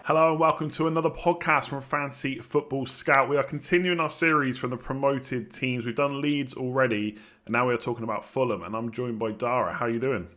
Hello and welcome to another podcast from Fantasy Football Scout. We are continuing our series from the promoted teams. We've done Leeds already, and now we are talking about Fulham. And I'm joined by Dara. How are you doing?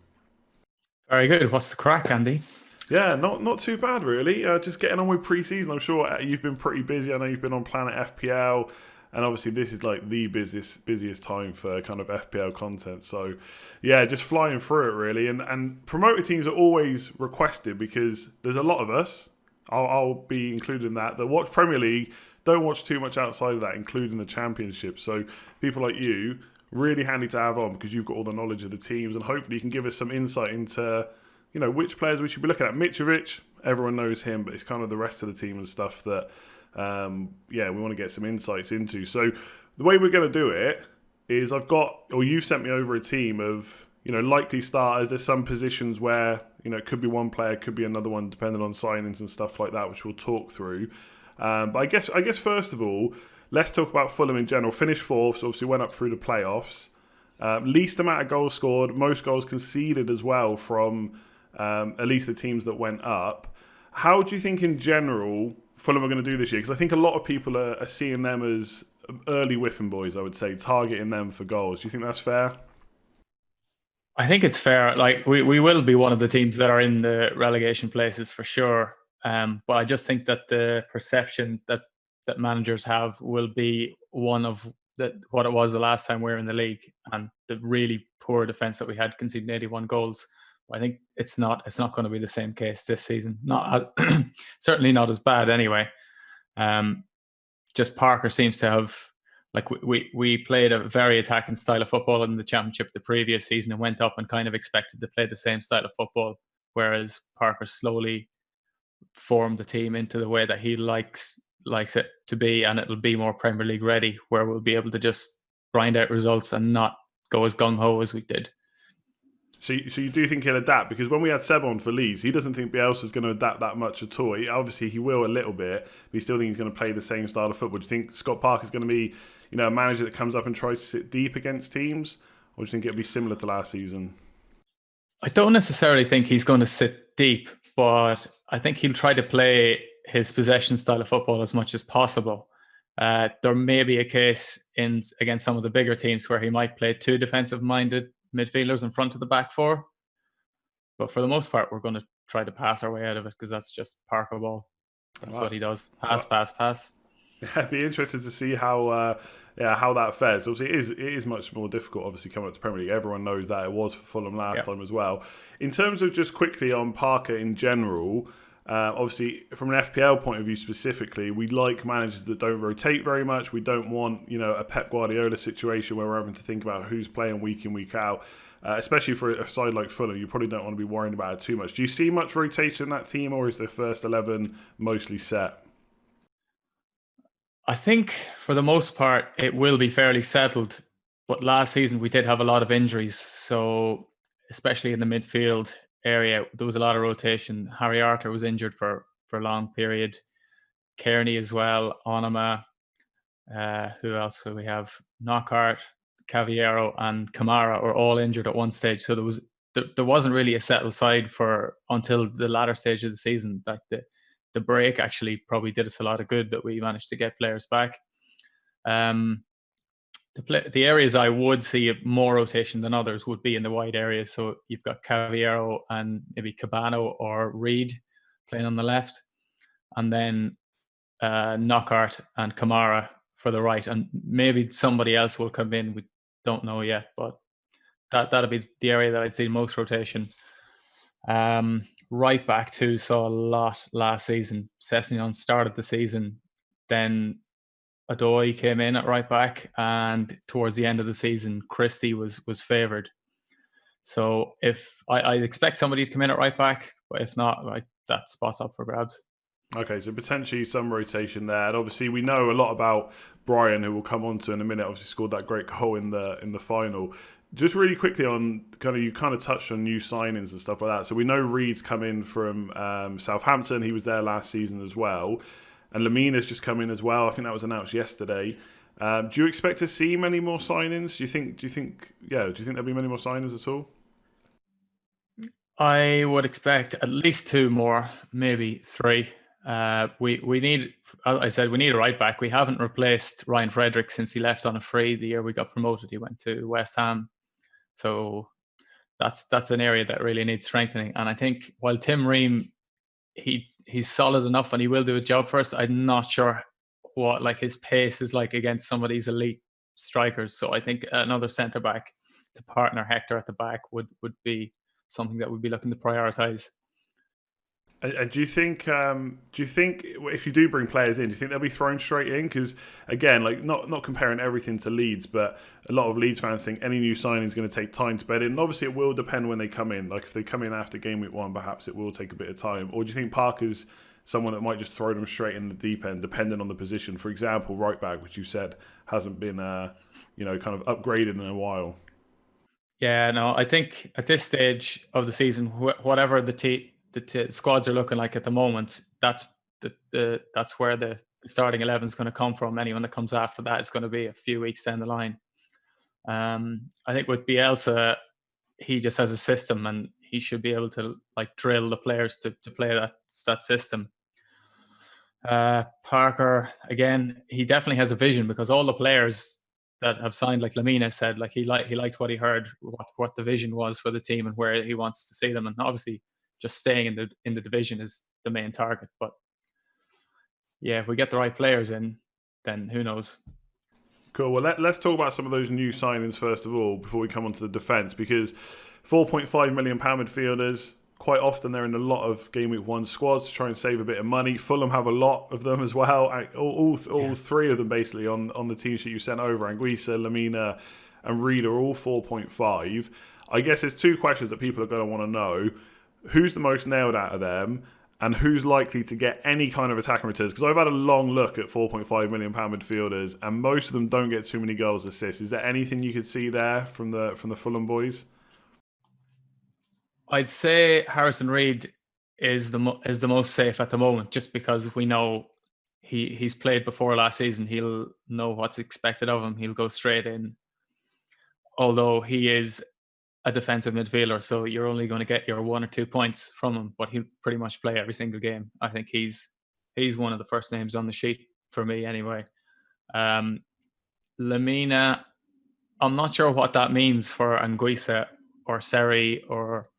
Very good. What's the crack, Andy? Yeah, not too bad really. Just getting on with pre-season. I'm sure you've been pretty busy. I know you've been on Planet FPL, and obviously this is like the busiest time for kind of FPL content. So yeah, just flying through it really. And promoted teams are always requested because there's a lot of us. I'll be including that watch Premier League, don't watch too much outside of that, including the Championship. So people like you, really handy to have on because you've got all the knowledge of the teams, and hopefully you can give us some insight into, which players we should be looking at. Mitrovic, everyone knows him, but it's kind of the rest of the team and stuff that, we want to get some insights into. So the way we're going to do it is you've sent me over a team of, likely starters. There's some positions where, it could be one player, could be another one, depending on signings and stuff like that, which we'll talk through. But I guess first of all, let's talk about Fulham in general. Finished fourth, so obviously went up through the playoffs. Least amount of goals scored, most goals conceded as well from at least the teams that went up. How do you think in general Fulham are going to do this year? Because I think a lot of people are seeing them as early whipping boys, I would say, targeting them for goals. Do you think that's fair? I think it's fair. Like we will be one of the teams that are in the relegation places for sure. But I just think that the perception that managers have will be one of what it was the last time we were in the league, and the really poor defense that we had, conceding 81 goals. I think it's not going to be the same case this season. Not certainly not as bad anyway. Just Parker seems to have, like, we played a very attacking style of football in the Championship the previous season and went up and kind of expected to play the same style of football, whereas Parker slowly formed the team into the way that he likes it to be, and it'll be more Premier League ready, where we'll be able to just grind out results and not go as gung-ho as we did. So you do think he'll adapt? Because when we had Seb on for Leeds, he doesn't think Bielsa's going to adapt that much at all. Obviously, he will a little bit, but he still think he's going to play the same style of football. Do you think Scott Parker's going to be, a manager that comes up and tries to sit deep against teams? Or do you think it'll be similar to last season? I don't necessarily think he's going to sit deep, but I think he'll try to play his possession style of football as much as possible. There may be a case against some of the bigger teams where he might play two defensive-minded midfielders in front of the back four. But for the most part, we're going to try to pass our way out of it because that's just Parker ball. That's what he does. Pass. Yeah, it'd be interesting to see how that fares. Obviously, it is much more difficult, obviously, coming up to Premier League. Everyone knows that. It was for Fulham last time as well. In terms of just quickly on Parker in general, obviously, from an FPL point of view specifically, we like managers that don't rotate very much. We don't want, a Pep Guardiola situation where we're having to think about who's playing week in, week out. Especially for a side like Fulham, you probably don't want to be worrying about it too much. Do you see much rotation in that team, or is the first 11 mostly set? I think for the most part, it will be fairly settled. But last season, we did have a lot of injuries. So especially in the midfield area, there was a lot of rotation. Harry Arter was injured for a long period. Kearney as well, Onama. Who else do we have? Knockhart, Cavallero, and Kamara were all injured at one stage. So there wasn't really a settled side until the latter stage of the season. Like the break actually probably did us a lot of good that we managed to get players back. The areas I would see more rotation than others would be in the wide areas. So you've got Cavallero and maybe Cabano or Reed playing on the left, and then Knockhart and Kamara for the right, and maybe somebody else will come in. We don't know yet, but that'll be the area that I'd see most rotation. Right back too, saw a lot last season. Sessegnon started the season, then Adoy came in at right back, and towards the end of the season, Christie was favoured. So if I expect somebody to come in at right back, but if not, that spot's up for grabs. Okay, so potentially some rotation there, and obviously we know a lot about Brian, who we'll come on to in a minute. Obviously scored that great goal in the final. Just really quickly on you touched on new signings and stuff like that. So we know Reed's come in from Southampton. He was there last season as well, and Lamina's just come in as well. I think that was announced yesterday. Do you expect to see many more signings? Do you think there'll be many more signings at all? I would expect at least two more, maybe three. We need, as I said, we need a right back. We haven't replaced Ryan Frederick since he left on a free the year we got promoted. He went to West Ham, so that's an area that really needs strengthening. And I think while Tim Ream, he's solid enough and he will do a job for us, I'm not sure what like his pace is like against some of these elite strikers. So I think another centre back to partner Hector at the back would be something that we'd be looking to prioritise. And do you think if you do bring players in, do you think they'll be thrown straight in? Because again, like not comparing everything to Leeds, but a lot of Leeds fans think any new signing is going to take time to bed in. And obviously, it will depend when they come in. Like if they come in after game week 1, perhaps it will take a bit of time. Or do you think Parker's someone that might just throw them straight in the deep end, depending on the position? For example, right back, which you said hasn't been kind of upgraded in a while. Yeah, no, I think at this stage of the season, whatever the squads are looking like at the moment, that's that's where the starting 11 is going to come from. Anyone that comes after that is going to be a few weeks down the line. I think with Bielsa, he just has a system, and he should be able to like drill the players to play that system. Parker, again, he definitely has a vision, because all the players that have signed, like Lamina said, like he liked what he heard, what the vision was for the team and where he wants to see them. And obviously, just staying in the division is the main target. But yeah, if we get the right players in, then who knows? Cool. Well, let's talk about some of those new signings first of all before we come on to the defence, because £4.5 million midfielders, quite often they're in a lot of Game Week 1 squads to try and save a bit of money. Fulham have a lot of them as well. All three of them basically on the team sheet you sent over. Anguissa, Lamina and Reed are all 4.5. I guess there's two questions that people are going to want to know. Who's the most nailed out of them? And who's likely to get any kind of attacking returns? Because I've had a long look at £4.5 million midfielders, and most of them don't get too many goals, assists. Is there anything you could see there from the Fulham boys? I'd say Harrison Reed is the most safe at the moment, just because we know he's played before last season. He'll know what's expected of him. He'll go straight in. Although he is a defensive midfielder, so you're only going to get your 1 or 2 points from him, but he'll pretty much play every single game. I think he's one of the first names on the sheet for me anyway. Lamina, I'm not sure what that means for Anguissa or Seri or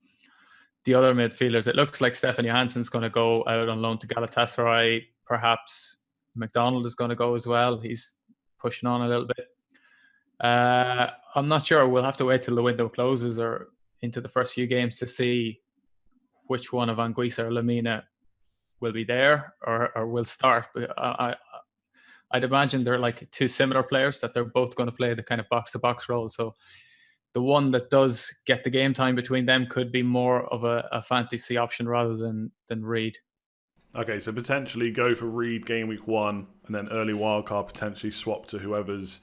the other midfielders. It looks like Stefan Johansson's going to go out on loan to Galatasaray. Perhaps McDonald is going to go as well. He's pushing on a little bit. I'm not sure. We'll have to wait till the window closes or into the first few games to see which one of Anguissa or Lamina will be there or will start. But I'd imagine they're like two similar players, that they're both going to play the kind of box-to-box role. So the one that does get the game time between them could be more of a fantasy option rather than Reed. Okay, so potentially go for Reed game week 1, and then early wildcard potentially swap to whoever's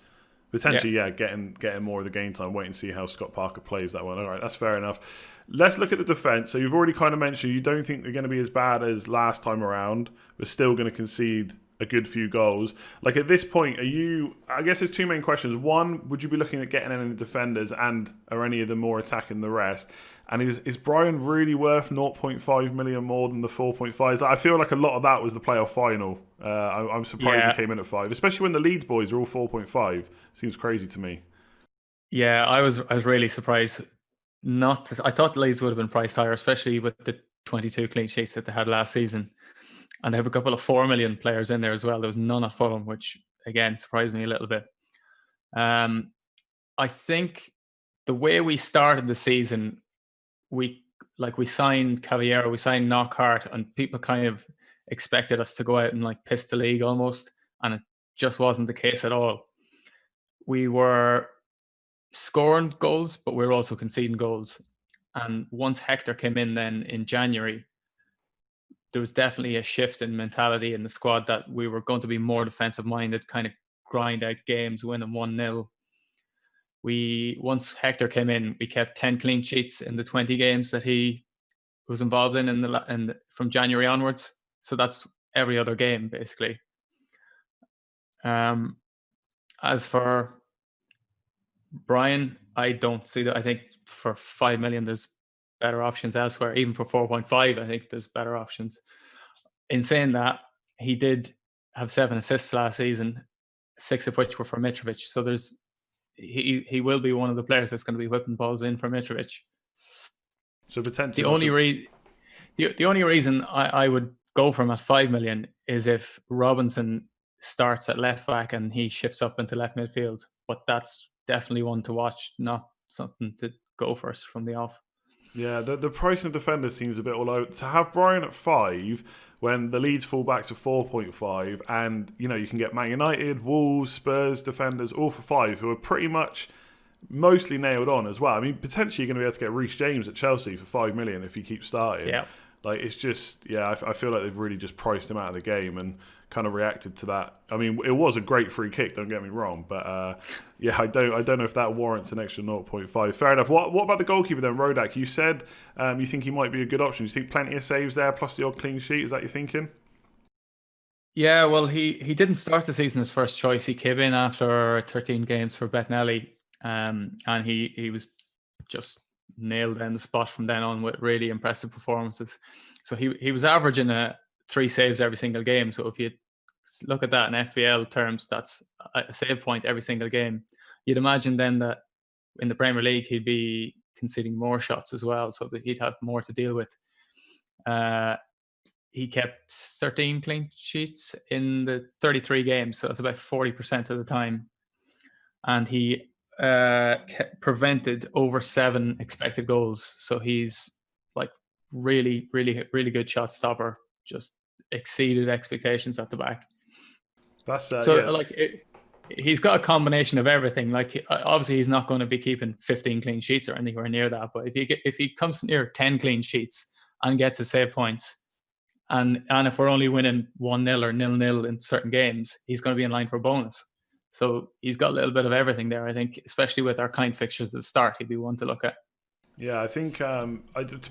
potentially getting more of the game time. Wait and see how Scott Parker plays that one. All right, that's fair enough. Let's look at the defence. So you've already kind of mentioned you don't think they're going to be as bad as last time around, but still going to concede a good few goals. Like at this point, I guess there's two main questions. One, would you be looking at getting any defenders, and are any of them more attacking the rest? And is Brian really worth 0.5 million more than the 4.5? I feel like a lot of that was the playoff final. I'm surprised it came in at 5, especially when the Leeds boys are all 4.5. Seems crazy to me. Yeah, I was really surprised. I thought Leeds would have been priced higher, especially with the 22 clean sheets that they had last season. And they have a couple of 4 million players in there as well. There was none at Fulham, which again surprised me a little bit. I think the way we started the season, we signed Cavallero, we signed Knockhart, and people kind of expected us to go out and like piss the league almost, and it just wasn't the case at all. We were scoring goals, but we were also conceding goals. And once Hector came in then in January, there was definitely a shift in mentality in the squad that we were going to be more defensive minded, kind of grind out games, win them 1-0. Once Hector came in, we kept 10 clean sheets in the 20 games that he was involved in from January onwards. So that's every other game basically. As for Brian, I don't see that. I think for 5 million, there's better options elsewhere. Even for 4.5, I think there's better options. in saying that, he did have 7 assists last season, 6 of which were for Mitrovic. So he will be one of the players that's going to be whipping balls in for Mitrovic. So The potentially only also. the only reason I would go for him at 5 million is if Robinson starts at left back and he shifts up into left midfield. But that's definitely one to watch, not something to go first from the off. Yeah, the price of defenders seems a bit all over. To have Brian at 5 when the Leeds fullbacks are 4.5, and you can get Man United, Wolves, Spurs defenders all for 5 who are pretty much mostly nailed on as well. I mean, potentially you're going to be able to get Reece James at Chelsea for 5 million if he keeps starting. Yeah. Like, it's just, yeah, I feel like they've really just priced him out of the game and kind of reacted to that. I mean, it was a great free kick, don't get me wrong, but yeah, I don't know if that warrants an extra 0.5. Fair enough. What about the goalkeeper then, Rodak? You said you think he might be a good option. You think plenty of saves there plus the odd clean sheet? Is that your thinking? Yeah, well, he didn't start the season as first choice. He came in after 13 games for Bettinelli, and he was just nailed in the spot from then on with really impressive performances. So he was averaging 3 saves every single game. So if you look at that in FPL terms, that's a save point every single game. You'd imagine then that in the Premier League he'd be conceding more shots as well, so that he'd have more to deal with. He kept 13 clean sheets in the 33 games, so that's about 40% of the time. And he prevented over 7 expected goals. So he's like really, really, really good shot stopper. Just exceeded expectations at the back. That's he's got a combination of everything. Like, obviously he's not going to be keeping 15 clean sheets or anywhere near that. But if he comes near 10 clean sheets and gets his save points, and if we're only winning 1-0 or 0-0 in certain games, he's going to be in line for a bonus. So he's got a little bit of everything there, I think, especially with our kind fixtures at the start. He'd be one to look at. Yeah, I think to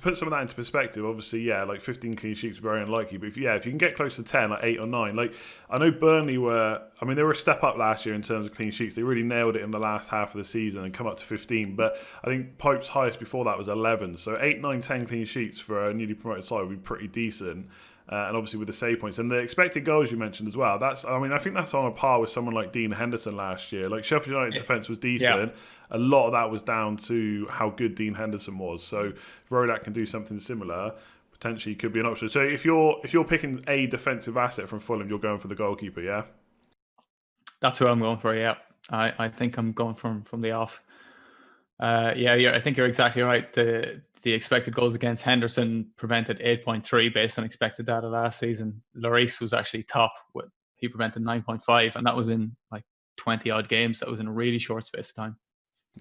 put some of that into perspective, obviously, yeah, like 15 clean sheets very unlikely. But if you can get close to 10, like 8 or 9, like I know Burnley they were a step up last year in terms of clean sheets. They really nailed it in the last half of the season and come up to 15. But I think Pope's highest before that was 11. So 8, 9, 10 clean sheets for a newly promoted side would be pretty decent. And obviously with the save points and the expected goals you mentioned as well, I think that's on a par with someone like Dean Henderson last year. Like, Sheffield United defence was decent. Yeah. A lot of that was down to how good Dean Henderson was. So if Rodak can do something similar, potentially could be an option. So if you're picking a defensive asset from Fulham, you're going for the goalkeeper, yeah? That's who I'm going for, yeah. I think I'm going from the off. Yeah, I think you're exactly right. The expected goals against Henderson prevented 8.3 based on expected data last season. Lloris was actually top. He prevented 9.5, and that was in like 20 odd games. That was in a really short space of time.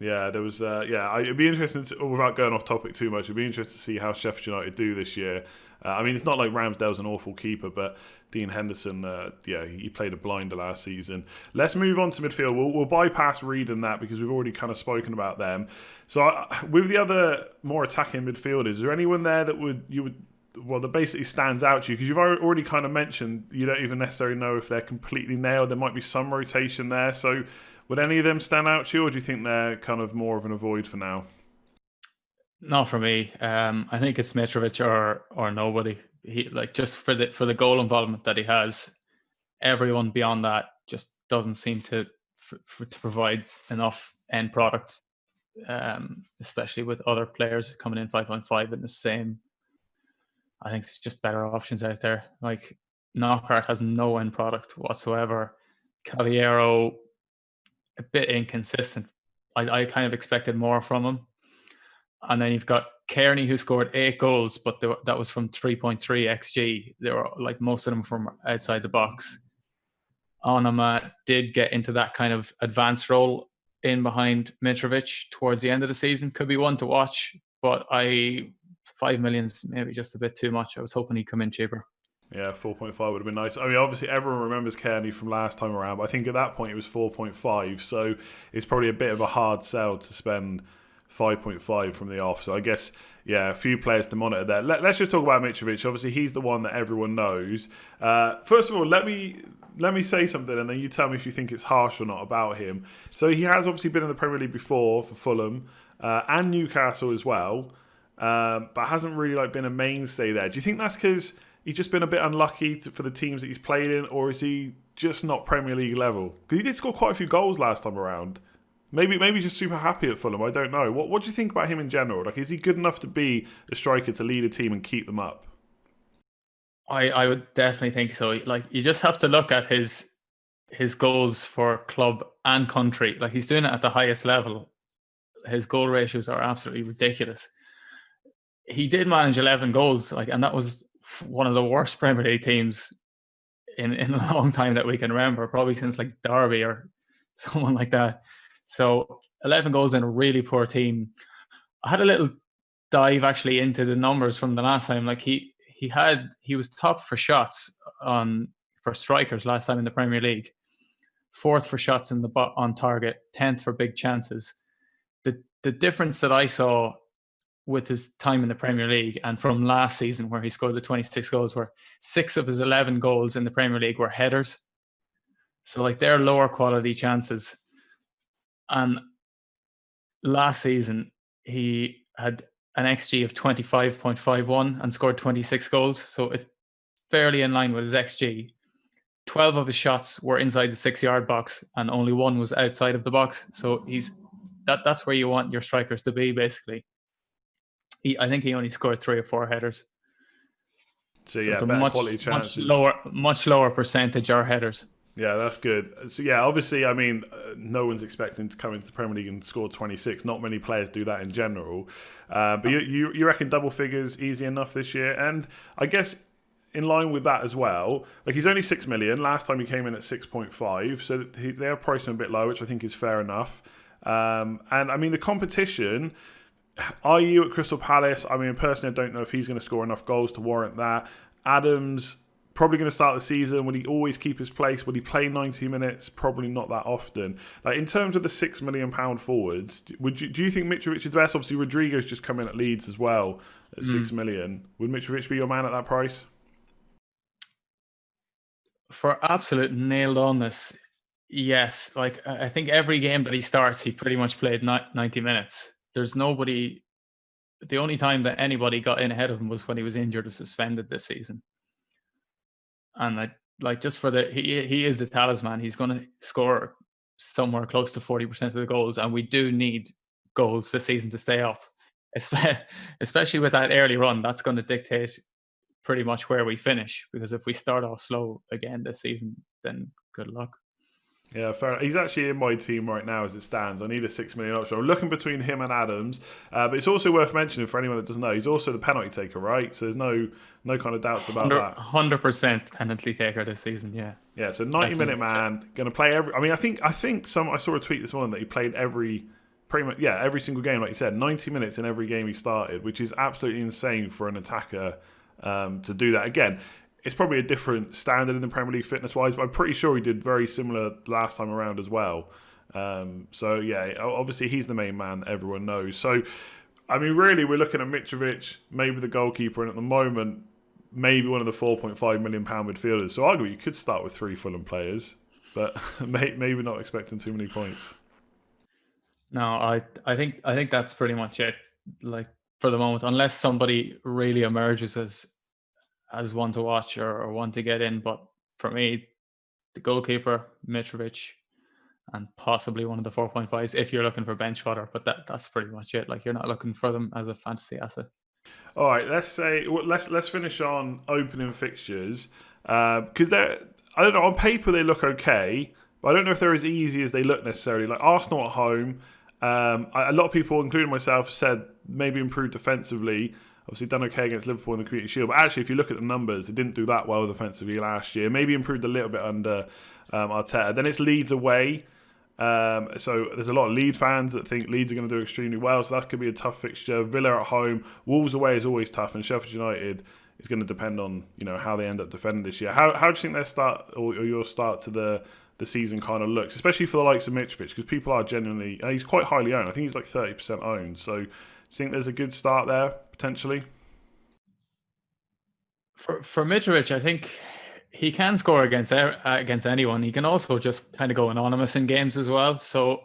Yeah, there was. It'd be interesting without going off topic too much. It'd be interesting to see how Sheffield United do this year. I mean, it's not like Ramsdale's an awful keeper, but Dean Henderson, he played a blinder last season. Let's move on to midfield. We'll bypass Reed and that because we've already kind of spoken about them. So with the other more attacking midfielders, is there anyone there that that basically stands out to you? Because you've already kind of mentioned you don't even necessarily know if they're completely nailed. There might be some rotation there. So would any of them stand out to you, or do you think they're kind of more of an avoid for now? Not for me. I think it's Mitrovic or nobody. He, like, just for the goal involvement that he has, everyone beyond that just doesn't seem to provide enough end product. Especially with other players coming in 5.5 in the same. I think it's just better options out there. Like, Knockaert has no end product whatsoever. Caballero, a bit inconsistent. I kind of expected more from him. And then you've got Kearney, who scored 8 goals, but that was from 3.3 XG. They were, like, most of them from outside the box. Onama did get into that kind of advanced role in behind Mitrovic towards the end of the season. Could be one to watch, but 5 million's maybe just a bit too much. I was hoping he'd come in cheaper. Yeah, 4.5 would have been nice. I mean, obviously everyone remembers Kearney from last time around, but I think at that point it was 4.5, so it's probably a bit of a hard sell to spend 5.5 from the off. So I guess, yeah, a few players to monitor there. Let's just talk about Mitrovic. Obviously, he's the one that everyone knows. First of all, let me say something, and then you tell me if you think it's harsh or not about him. So he has obviously been in the Premier League before for Fulham and Newcastle as well, but hasn't really been a mainstay there. Do you think that's because he's just been a bit unlucky for the teams that he's played in, or is he just not Premier League level? Because he did score quite a few goals last time around. Maybe he's just super happy at Fulham. I don't know. What do you think about him in general? Like, is he good enough to be a striker to lead a team and keep them up? I would definitely think so. Like, you just have to look at his goals for club and country. Like, he's doing it at the highest level. His goal ratios are absolutely ridiculous. He did manage 11 goals, and that was one of the worst Premier League teams in a long time that we can remember, probably since like Derby or someone like that. So 11 goals in a really poor team. I had a little dive actually into the numbers from the last time. Like, he was top for shots for strikers last time in the Premier League, 4th for shots on target, 10th for big chances. The difference that I saw with his time in the Premier League and from last season, where he scored the 26 goals, were 6 of his 11 goals in the Premier League were headers. So like, they're lower quality chances. And last season, he had an XG of 25.51 and scored 26 goals. So it's fairly in line with his XG. 12 of his shots were inside the 6-yard box and only 1 was outside of the box. So that's where you want your strikers to be, basically. I think he only scored 3 or 4 headers. So yeah, better quality chances. Much lower percentage are headers. Yeah, that's good. So yeah, obviously, I mean, no one's expecting to come into the Premier League and score 26. Not many players do that in general. But you reckon double figures easy enough this year? And I guess in line with that as well, like, he's only 6 million. Last time he came in at 6.5, so they are pricing him a bit low, which I think is fair enough. And I mean, the competition. Are you at Crystal Palace? I mean, personally, I don't know if he's going to score enough goals to warrant that. Adams, probably going to start the season. Will he always keep his place? Will he play 90 minutes? Probably not that often. Like, in terms of the £6 million forwards, do you think Mitrovic is the best? Obviously, Rodrigo's just come in at Leeds as well at 6 million. Would Mitrovic be your man at that price? For absolute nailed onness, yes. Like, I think every game that he starts, he pretty much played 90 minutes. There's nobody. The only time that anybody got in ahead of him was when he was injured or suspended this season. And just for he is the talisman. He's going to score somewhere close to 40% of the goals, and we do need goals this season to stay up, especially with that early run. That's going to dictate pretty much where we finish, because if we start off slow again this season, then good luck. Yeah, fair enough. He's actually in my team right now as it stands. I need a 6 million option. I'm looking between him and Adams, but it's also worth mentioning for anyone that doesn't know, he's also the penalty taker, right? So there's no kind of doubts about that. 100% penalty taker this season, yeah. Yeah, so 90-minute man, going to play every. I mean, I think I saw a tweet this morning that he played every single game, like you said, 90 minutes in every game he started, which is absolutely insane for an attacker to do that. Again, it's probably a different standard in the Premier League fitness-wise, but I'm pretty sure he did very similar last time around as well. So, yeah, obviously he's the main man that everyone knows. So, I mean, really, we're looking at Mitrovic, maybe the goalkeeper, and at the moment, maybe one of the £4.5 million midfielders. So, arguably, you could start with 3 Fulham players, but maybe not expecting too many points. No, I think that's pretty much it. Like, for the moment, unless somebody really emerges as one to watch or one to get in. But for me, the goalkeeper, Mitrovic, and possibly one of the 4.5s if you're looking for bench fodder. But that's pretty much it. Like, you're not looking for them as a fantasy asset. All right, let's finish on opening fixtures, because I don't know, on paper they look okay, but I don't know if they're as easy as they look necessarily. Like, Arsenal at home, a lot of people, including myself, said maybe improve defensively. Obviously done okay against Liverpool in the Community Shield, but actually if you look at the numbers, they didn't do that well defensively last year. Maybe improved a little bit under Arteta. Then it's Leeds away. So there's a lot of Leeds fans that think Leeds are going to do extremely well, so that could be a tough fixture. Villa at home, Wolves away is always tough, and Sheffield United is going to depend on how they end up defending this year. How do you think their start or your start to the season kind of looks, especially for the likes of Mitrovic, because people are genuinely, he's quite highly owned. I think he's like 30% owned. So do you think there's a good start there potentially? For Mitrovic, I think he can score against anyone. He can also just kind of go anonymous in games as well. So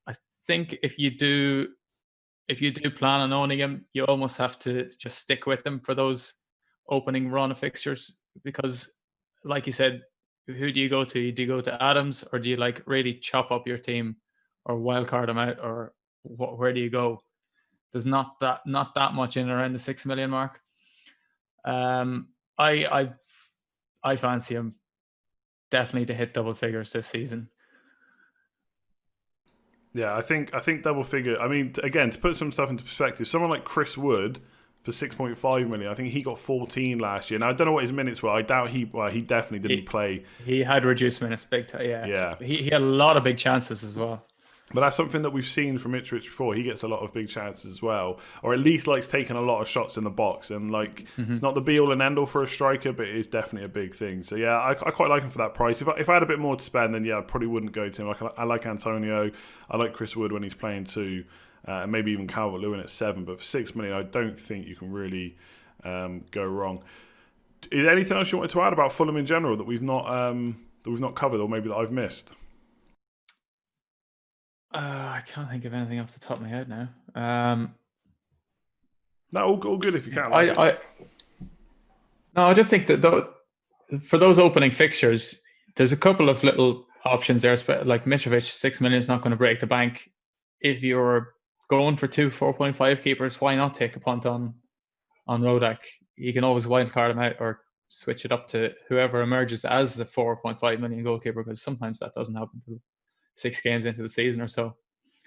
I think if you do plan on owning him, you almost have to just stick with him for those opening run of fixtures, because, like you said, who do you go to? Do you go to Adams, or do you like really chop up your team, or wildcard them out, or where do you go? There's not that much in around the 6 million mark. I fancy him definitely to hit double figures this season. Yeah, I think double figure. I mean, again, to put some stuff into perspective, someone like Chris Wood for 6.5 million, I think he got 14 last year. Now I don't know what his minutes were. I doubt he definitely didn't play. He had reduced minutes big time. Yeah. He had a lot of big chances as well. But that's something that we've seen from Mitrovic before. He gets a lot of big chances as well, or at least likes taking a lot of shots in the box. And like, it's not the be all and end all for a striker, but it is definitely a big thing. So yeah, I quite like him for that price. If I had a bit more to spend, then yeah, I probably wouldn't go to him. I like Antonio. I like Chris Wood when he's playing too, and maybe even Calvert-Lewin at 7. But for 6 million, I don't think you can really go wrong. Is there anything else you wanted to add about Fulham in general that we've not covered, or maybe that I've missed? I can't think of anything off the top of my head now. No, all good if you can. I just think that for those opening fixtures, there's a couple of little options there. Like Mitrovic, 6 million is not going to break the bank. If you're going for 2 4.5 keepers, why not take a punt on Rodak? You can always wildcard him out or switch it up to whoever emerges as the 4.5 million goalkeeper, because sometimes that doesn't happen until 6 games into the season or so.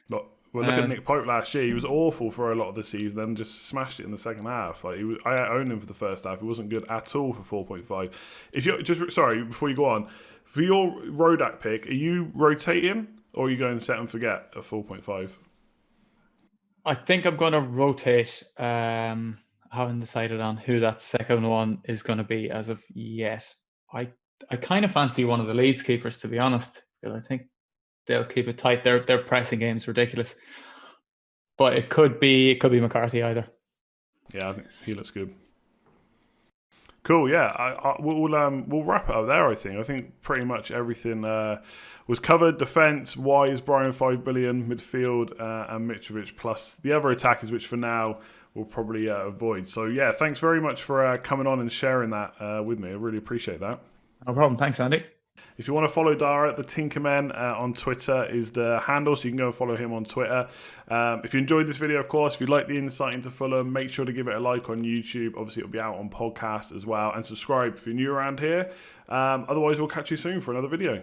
Look at Nick Pope last year. He was awful for a lot of the season, then just smashed it in the second half. Like I owned him for the first half. He wasn't good at all for 4.5. If you sorry, before you go on, for your Rodak pick, are you rotating or are you going set and forget at 4.5? I think I'm going to rotate. I haven't decided on who that second one is going to be as of yet. I kind of fancy one of the Leeds keepers, to be honest, because I think they'll keep it tight. Their pressing game's ridiculous, but it could be McCarthy either. Yeah, I think he looks good. Cool. Yeah, we'll wrap it up there. I think pretty much everything was covered. Defense wise, Brian 5 billion, midfield and Mitrovic plus the other attackers, which for now we'll probably avoid. So yeah, thanks very much for coming on and sharing that with me. I really appreciate that. No problem. Thanks, Andy. If you want to follow Dara, the Tinkerman on Twitter is the handle, so you can go and follow him on Twitter. If you enjoyed this video, of course, if you like the insight into Fulham, make sure to give it a like on YouTube. Obviously, it'll be out on podcast as well. And subscribe if you're new around here. Otherwise, we'll catch you soon for another video.